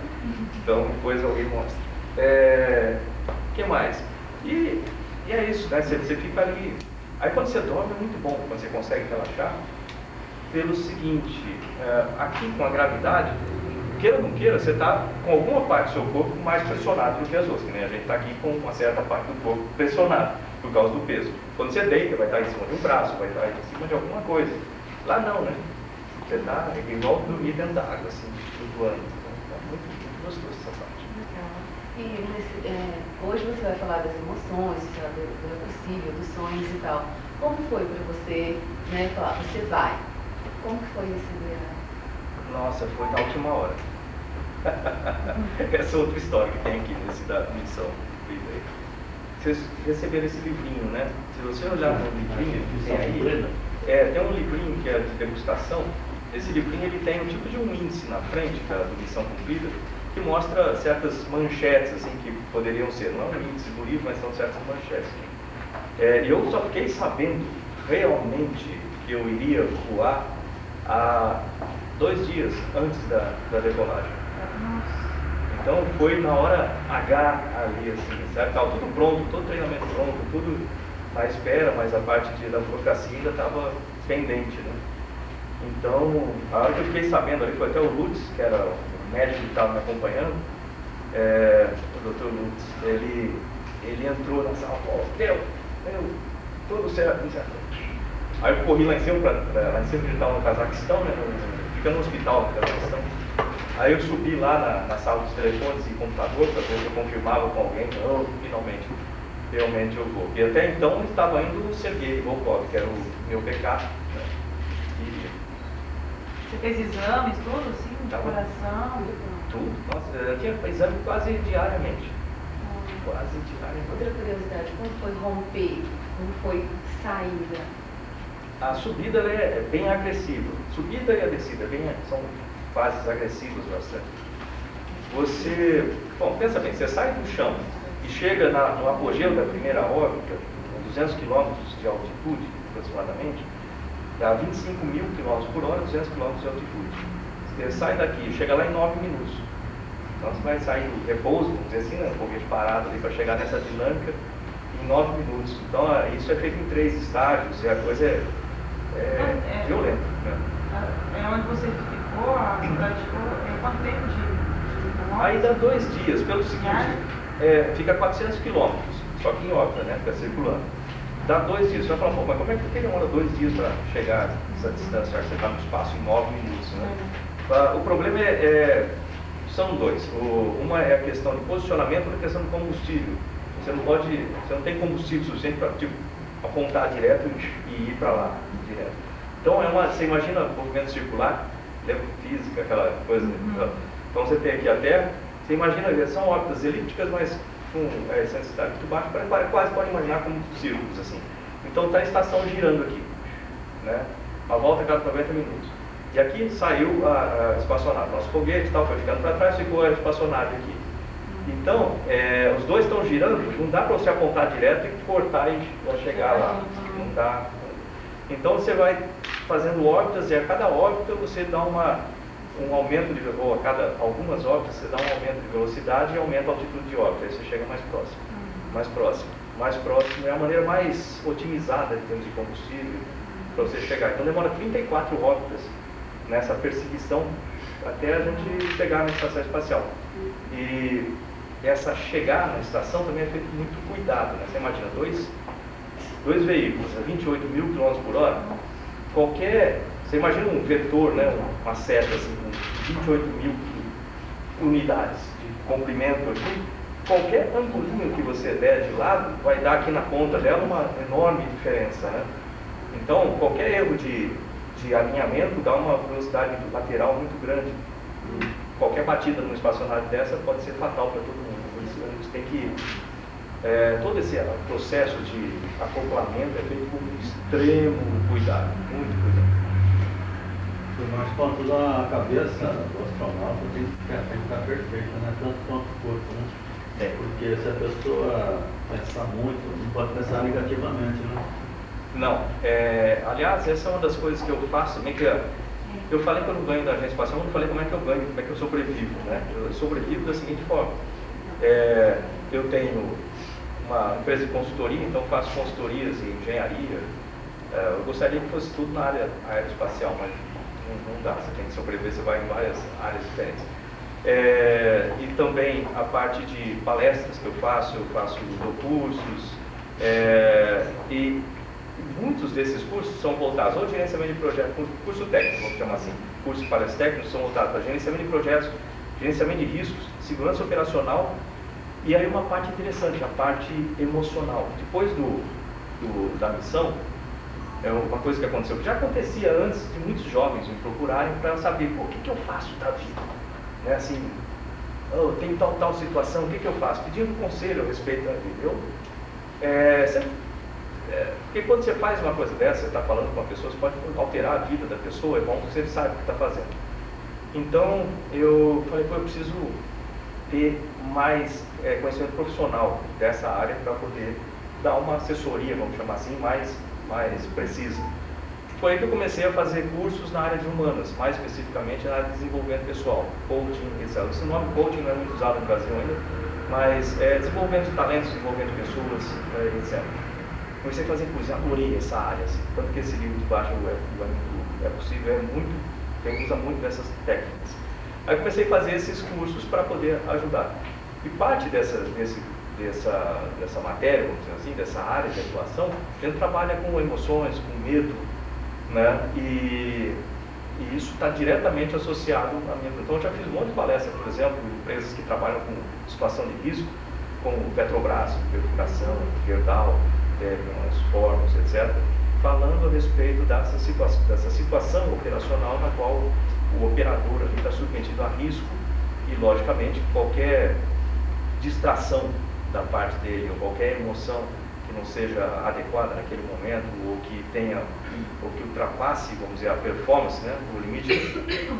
Então depois alguém mostra. O que mais? E é isso, né? Você fica ali. Aí quando você dorme é muito bom, quando você consegue relaxar. Pelo seguinte, aqui com a gravidade, queira ou não queira, você está com alguma parte do seu corpo mais pressionado do que as outras. Que nem a gente está aqui com uma certa parte do corpo pressionado por causa do peso. Quando você deita, vai estar em cima de um braço, vai estar em cima de alguma coisa. Lá não, né? Você está igual dormir dentro da água, assim, flutuando. Então, tá muito gostoso essa parte. Legal. E hoje você vai falar das emoções, do possível, dos sonhos e tal. Como foi para você, né, falar, você vai? Como que foi esse dia? Nossa, foi na última hora. Essa é outra história que tem aqui nesse da missão. Vocês receberam esse livrinho, né? Se você olhar no livrinho que tem aí, tem um livrinho que é de degustação. Esse livrinho ele tem um tipo de um índice na frente da missão cumprida que mostra certas manchetes assim que poderiam ser. Não é um índice do livro, mas são certas manchetes. Eu só fiquei sabendo realmente que eu iria voar há 2 dias antes da decolagem. Então foi na hora H ali, assim, sabe? Estava tudo pronto, todo treinamento pronto, tudo à espera, mas a parte da burocracia ainda estava pendente, né? Então, a hora que eu fiquei sabendo ali, foi até o Lutz, que era o médico que estava me acompanhando, o Dr. Lutz, ele entrou na sala, tudo certo. Aí eu corri lá em cima, lá em cima ele estava no Cazaquistão, né? Fica no hospital no Cazaquistão. Aí eu subi lá na sala dos telefones e computador, para ver se eu confirmava com alguém, finalmente, realmente eu vou. E até então estava indo o Sergei Volkov, que era o meu PK, né? Você fez exames, tudo assim, de coração? Tudo. Nossa, eu tinha exame quase diariamente. Quase diariamente. Outra curiosidade, como foi romper? Como foi saída? A subida ela é bem agressiva. Subida e a descida são fases agressivas bastante. Você, pensa bem, você sai do chão e chega no apogeu da primeira órbita, 200 km de altitude aproximadamente, dá 25 mil km por hora, 200 km de altitude. Você sai daqui, chega lá em 9 minutos. Então você vai sair do repouso, vamos dizer assim, né, um pouquinho parado ali para chegar nessa dinâmica em 9 minutos. Então isso é feito em 3 estágios e a coisa violento. Né? É onde você ficou, praticou, quanto tempo de Aí dá 2 dias, pelo seguinte, fica 400 quilômetros, só que em órbita, né, fica circulando. Dá 2 dias, você vai falar, pô, mas como é que demora 2 dias para chegar essa distância, já que você está no espaço em 9 minutos, né? O problema são 2. Uma é a questão de posicionamento e outra a questão de combustível. Você não tem combustível suficiente para apontar direto e ir para lá, direto. Então, você imagina movimento circular, lembra física, aquela coisa. Então, você tem aqui a Terra, você imagina, são órbitas elípticas, mas com excentricidade muito baixa, quase pode imaginar como círculos, assim. Então, está a estação girando aqui, né? Uma volta a cada 90 minutos. E aqui saiu a espaçonave, nosso foguete e tal, foi ficando para trás, ficou a espaçonave aqui. Então, os dois estão girando, não dá para você apontar direto e cortar e chegar lá. Não dá. Então, você vai fazendo órbitas e a cada órbita você dá um aumento de velocidade, ou a cada algumas órbitas você dá um aumento de velocidade e aumenta a altitude de órbita, aí você chega mais próximo. Mais próximo. Mais próximo é a maneira mais otimizada em termos de combustível para você chegar. Então, demora 34 órbitas nessa perseguição até a gente chegar na estação espacial. E essa chegar na estação também é feito com muito cuidado, né? Você imagina, dois veículos a 28 mil km por hora, você imagina um vetor, né? Uma seta assim, com 28 mil unidades de comprimento aqui, qualquer angulinho que você der de lado vai dar aqui na ponta dela uma enorme diferença, né? Então, qualquer erro de alinhamento dá uma velocidade lateral muito grande. Qualquer batida numa espaçonave dessa pode ser fatal para todo mundo. Por isso a gente tem que... todo esse processo de acoplamento é feito com extremo cuidado, muito cuidado. Mas quanto da cabeça do astronauta tem que ficar perfeita, né? Tanto quanto o corpo, né? Porque se a pessoa pensar muito, não pode pensar negativamente, né? Não. Aliás, essa é uma das coisas que eu faço também, que eu falei que eu não ganho da agência espacial, eu não falei como é que eu ganho, como é que eu sobrevivo, né? Eu sobrevivo da seguinte forma. Eu tenho uma empresa de consultoria, então faço consultorias em engenharia. Eu gostaria que fosse tudo na área aeroespacial, mas não dá, você tem que sobreviver, você vai em várias áreas diferentes. E também a parte de palestras que eu dou cursos, e muitos desses cursos são voltados ao gerenciamento de projetos, curso técnico, vamos chamar assim, cursos de palestras técnicos são voltados para gerenciamento de projetos, gerenciamento de riscos, segurança operacional, e aí uma parte interessante, a parte emocional. Depois da missão, uma coisa que aconteceu, que já acontecia antes de muitos jovens me procurarem para saber, o que eu faço da vida? Né, assim, tem tal situação, o que eu faço? Pedindo conselho a respeito da vida. Porque quando você faz uma coisa dessa, você está falando com uma pessoa, você pode alterar a vida da pessoa, é bom que você saiba o que está fazendo. Então, eu falei, eu preciso ter mais conhecimento profissional dessa área para poder dar uma assessoria, vamos chamar assim, mais precisa. Foi aí que eu comecei a fazer cursos na área de humanas, mais especificamente na área de desenvolvimento pessoal, coaching, etc. Esse nome coaching não é muito usado no Brasil ainda, mas desenvolvimento de talentos, desenvolvimento de pessoas, etc. Comecei a fazer cursos, adorei essa área, assim, tanto que esse livro de baixo é possível, ele usa muito dessas técnicas. Aí comecei a fazer esses cursos para poder ajudar. E parte dessa matéria, vamos dizer assim, dessa área de atuação, a gente trabalha com emoções, com medo, né? E isso está diretamente associado à minha... Então eu já fiz um monte de palestras, por exemplo, em empresas que trabalham com situação de risco, como Petrobras, Perfuração, Gerdau, Fornos, etc., falando a respeito dessa situação operacional na qual o operador está submetido a risco e, logicamente, qualquer distração da parte dele ou qualquer emoção que não seja adequada naquele momento ou que ultrapasse, vamos dizer, a performance, né, o limite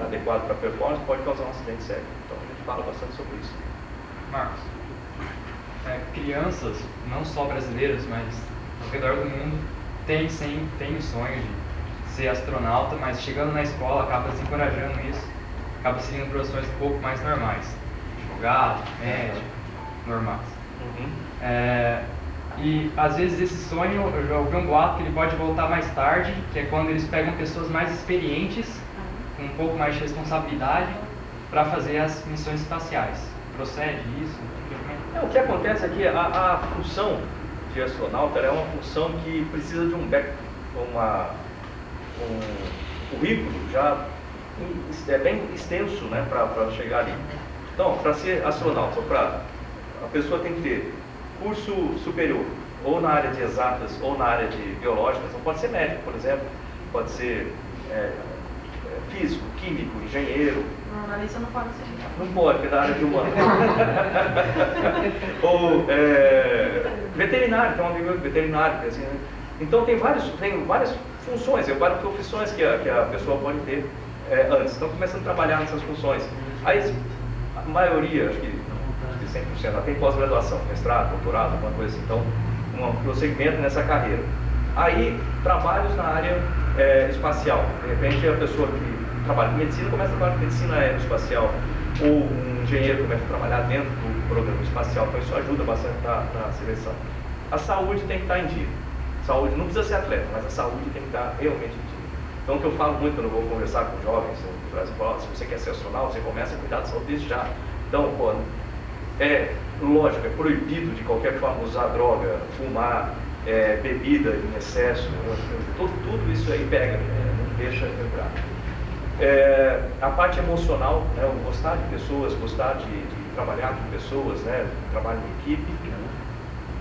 adequado para a performance, pode causar um acidente sério. Então a gente fala bastante sobre isso. Marcos, crianças, não só brasileiras, mas ao redor do mundo, tem o sonho de ser astronauta, mas chegando na escola acaba desencorajando isso, acaba seguindo profissões um pouco mais normais, advogado, médico, normais. E às vezes esse sonho, eu já ouvi um boato que ele pode voltar mais tarde, que é quando eles pegam pessoas mais experientes, com um pouco mais de responsabilidade, para fazer as missões espaciais. Procede isso? O que acontece é que a função de astronauta é uma função que precisa de um currículo já bem extenso, né, para chegar ali. Então, para ser astronauta, a pessoa tem que ter curso superior, ou na área de exatas, ou na área de biológicas. Não pode ser médico, por exemplo, pode ser físico, químico, engenheiro. Não, na lista não pode ser. Não pode, porque é da área de humanas. Ou veterinário, tem um amigo meu veterinário, assim, né? Então tem várias funções, várias profissões que a pessoa pode ter antes. Então começando a trabalhar nessas funções. Aí a maioria, acho que 100%, ela tem pós-graduação, mestrado, doutorado, alguma coisa assim. Então, um prosseguimento nessa carreira. Aí, trabalhos na área espacial. De repente, a pessoa que trabalha com medicina começa a trabalhar com medicina aeroespacial. Ou um engenheiro começa a trabalhar dentro do programa espacial. Então, isso ajuda bastante na seleção. A saúde tem que estar em dia. Saúde, não precisa ser atleta, mas a saúde tem que estar realmente em dia. Então, o que eu falo muito quando eu vou conversar com jovens no Brasil, se você quer ser astronauta, você começa a cuidar da saúde desde já. Então, lógico, é proibido de qualquer forma usar droga, fumar, bebida em excesso, tudo isso aí pega, não deixa quebrar. A parte emocional, né, gostar de pessoas, gostar de trabalhar com pessoas, né, trabalho em equipe.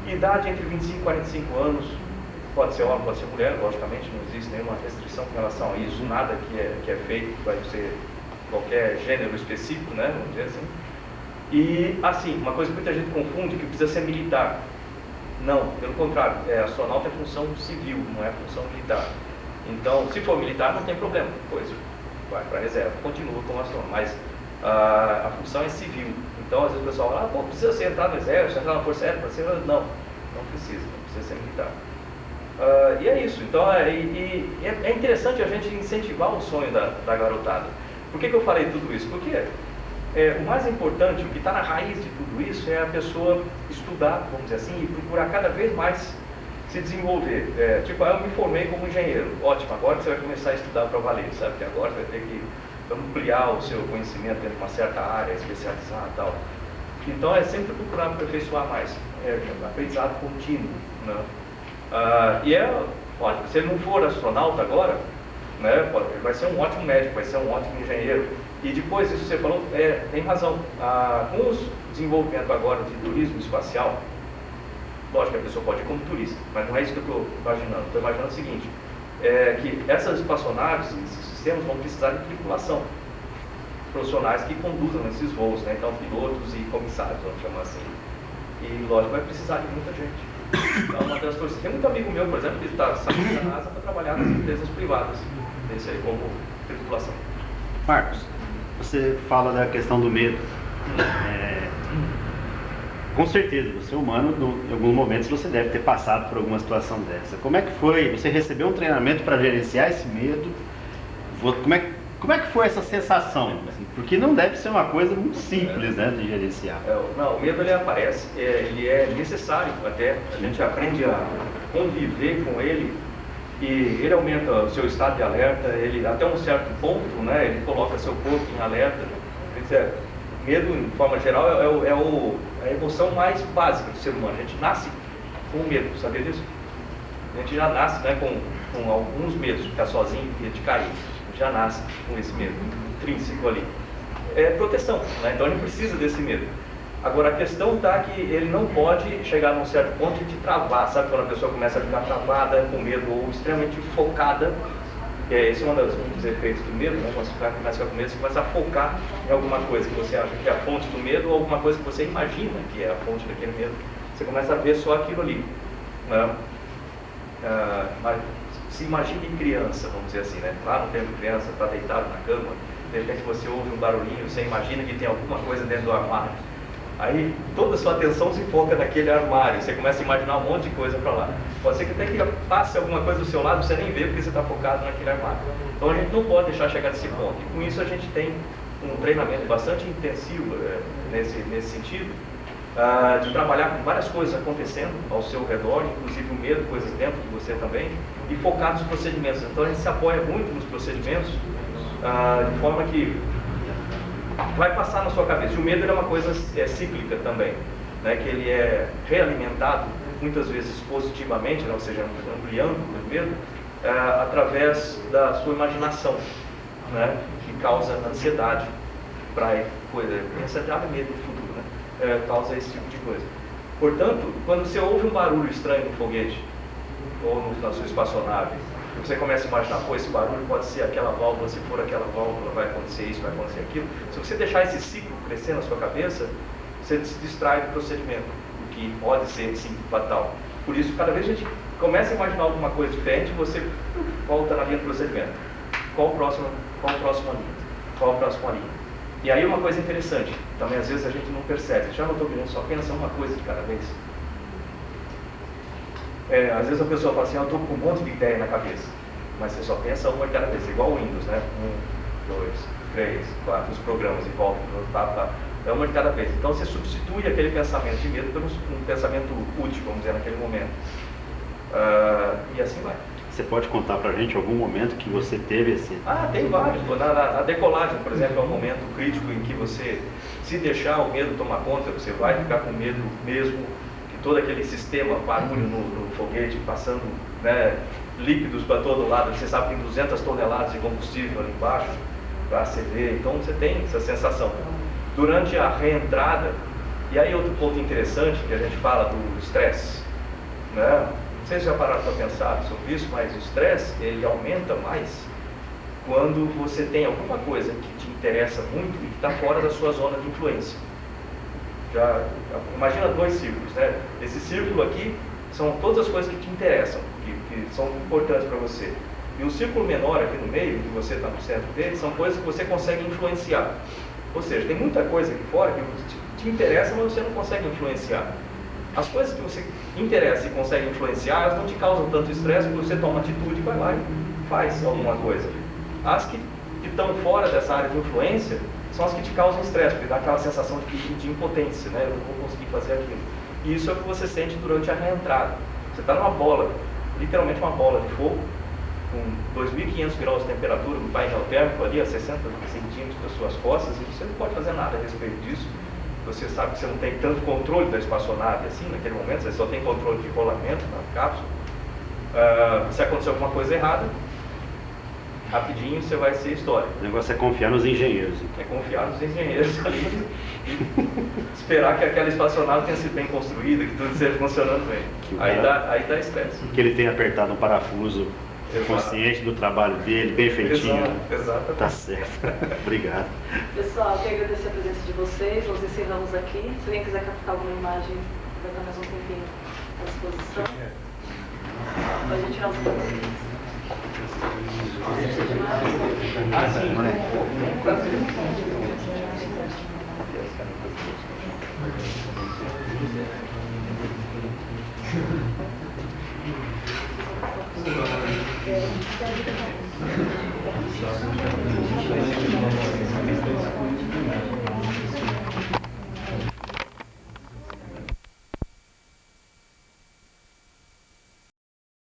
Idade entre 25 e 45 anos, pode ser homem, pode ser mulher, logicamente, não existe nenhuma restrição com relação a isso, nada que é feito vai ser qualquer gênero específico, né, vamos dizer assim. E, assim, uma coisa que muita gente confunde, que precisa ser militar. Não, pelo contrário, astronauta é função civil, não é função militar. Então, se for militar, não tem problema, depois vai para a reserva, continua como astronauta, mas a função é civil. Então, às vezes o pessoal fala, precisa ser entrar no exército, entrar na força aérea para ser... Não precisa ser militar. E é isso, então é interessante a gente incentivar o sonho da garotada. Por que eu falei tudo isso? Porque o mais importante, o que está na raiz de tudo isso é a pessoa estudar, vamos dizer assim, e procurar cada vez mais se desenvolver. Eu me formei como engenheiro, ótimo, agora você vai começar a estudar para valer, sabe? Que agora você vai ter que ampliar o seu conhecimento dentro de uma certa área, especializar e tal. Então é sempre procurar aperfeiçoar mais, aprendizado contínuo, né? Ótimo, se ele não for astronauta agora, né, vai ser um ótimo médico, vai ser um ótimo engenheiro. E depois, isso que você falou, tem razão. Com o desenvolvimento agora de turismo espacial, lógico que a pessoa pode ir como turista, mas não é isso que eu estou imaginando. Estou imaginando o seguinte, que essas espaçonaves, esses sistemas vão precisar de tripulação, profissionais que conduzam esses voos, né? Então pilotos e comissários, vamos chamar assim. E lógico, vai precisar de muita gente. Então, uma das coisas, tem muito amigo meu, por exemplo, que está saindo da NASA para trabalhar nas empresas privadas, esse aí como tripulação. Marcos, você fala da questão do medo. Com certeza, você é humano, em alguns momentos você deve ter passado por alguma situação dessa. Como é que foi? Você recebeu um treinamento para gerenciar esse medo? Como é que foi essa sensação? Porque não deve ser uma coisa muito simples, né, de gerenciar. Não, o medo ele aparece, ele é necessário até, a gente aprende a conviver com ele e ele aumenta o seu estado de alerta, ele até um certo ponto, né, ele coloca seu corpo em alerta. Medo, de forma geral, é a emoção mais básica do ser humano. A gente nasce com medo, sabia disso? A gente já nasce, né, com alguns medos, de ficar sozinho e de cair. Já nasce com esse medo intrínseco ali. É proteção, né? Então ele precisa desse medo. Agora a questão está que ele não pode chegar num certo ponto e te travar, sabe? Quando a pessoa começa a ficar travada, com medo ou extremamente focada, esse é um dos efeitos do medo, né? Quando você começa a ficar com medo, você começa a focar em alguma coisa que você acha que é a fonte do medo ou alguma coisa que você imagina que é a fonte daquele medo. Você começa a ver só aquilo ali, né? Mas se imagine criança, vamos dizer assim, né? Lá no tempo de criança, está deitado na cama, de repente você ouve um barulhinho, você imagina que tem alguma coisa dentro do armário. Aí toda a sua atenção se foca naquele armário, você começa a imaginar um monte de coisa para lá. Pode ser que até que passe alguma coisa do seu lado, você nem vê porque você está focado naquele armário. Então a gente não pode deixar chegar nesse ponto. E com isso a gente tem um treinamento bastante intensivo nesse sentido, de trabalhar com várias coisas acontecendo ao seu redor, inclusive o medo, coisas dentro de você também, e focar nos procedimentos. Então a gente se apoia muito nos procedimentos, de forma que vai passar na sua cabeça. E o medo é uma coisa cíclica também, né, que ele é realimentado muitas vezes positivamente, né, ou seja, ampliando o medo, através da sua imaginação, né, que causa ansiedade para coisa. Ansiedade é medo do futuro, né, causa esse tipo de coisa. Portanto, quando você ouve um barulho estranho no foguete ou na sua espaçonave, você começa a imaginar, pô, esse barulho pode ser aquela válvula, se for aquela válvula vai acontecer isso, vai acontecer aquilo. Se você deixar esse ciclo crescer na sua cabeça, você se distrai do procedimento, o que pode ser, sim, fatal. Por isso, cada vez que a gente começa a imaginar alguma coisa diferente, você volta na linha do procedimento. Qual a próxima linha? Qual a próxima linha? E aí uma coisa interessante, também às vezes a gente não percebe. Já notou que a gente só pensa uma coisa de cada vez? Às vezes a pessoa fala assim, eu estou com um monte de ideia na cabeça, mas você só pensa uma de cada vez, igual o Windows, né? 1, 2, 3, 4, os programas e volta, é uma de cada vez. Então você substitui aquele pensamento de medo por um pensamento útil, vamos dizer, naquele momento. E assim vai. Você pode contar pra gente algum momento que você teve esse... Tem vários. Na decolagem, por exemplo, é um momento crítico em que você, se deixar o medo tomar conta, você vai ficar com medo mesmo, que todo aquele sistema, barulho no foguete, passando, né, líquidos para todo lado, você sabe que tem 200 toneladas de combustível ali embaixo para acender, então você tem essa sensação. Durante a reentrada, e aí outro ponto interessante que a gente fala do estresse, né? Não sei se já pararam para pensar sobre isso, mas o estresse, ele aumenta mais quando você tem alguma coisa que te interessa muito e que está fora da sua zona de influência. Imagina 2 círculos, né? Esse círculo aqui são todas as coisas que te interessam, que são importantes para você. E o círculo menor aqui no meio, que você está no centro dele, são coisas que você consegue influenciar. Ou seja, tem muita coisa aqui fora que te interessa, mas você não consegue influenciar. As coisas que você interessa e consegue influenciar, elas não te causam tanto estresse, porque você toma atitude e vai lá e faz alguma coisa. As que estão fora dessa área de influência são as que te causam estresse, porque dá aquela sensação de impotência, né? Eu não vou conseguir fazer aquilo. E isso é o que você sente durante a reentrada. Você está numa bola, literalmente uma bola de fogo, com 2.500 graus de temperatura, no painel térmico ali a 60 centímetros das suas costas, e você não pode fazer nada a respeito disso. Você sabe que você não tem tanto controle da espaçonave assim, naquele momento, você só tem controle de rolamento na cápsula. Se acontecer alguma coisa errada, rapidinho você vai ser história. O negócio é confiar nos engenheiros. É confiar nos engenheiros ali e esperar que aquela espaçonave tenha sido bem construída, que tudo esteja funcionando bem. Aí dá estresse. Que ele tenha apertado um parafuso. Consciente do trabalho dele, bem feitinho. Exato. Tá certo. Obrigado. Pessoal, eu quero agradecer a presença de vocês. Nós encerramos aqui. Se alguém quiser captar alguma imagem, vai dar mais um tempinho à disposição. Pode retirar os documentos. Sim.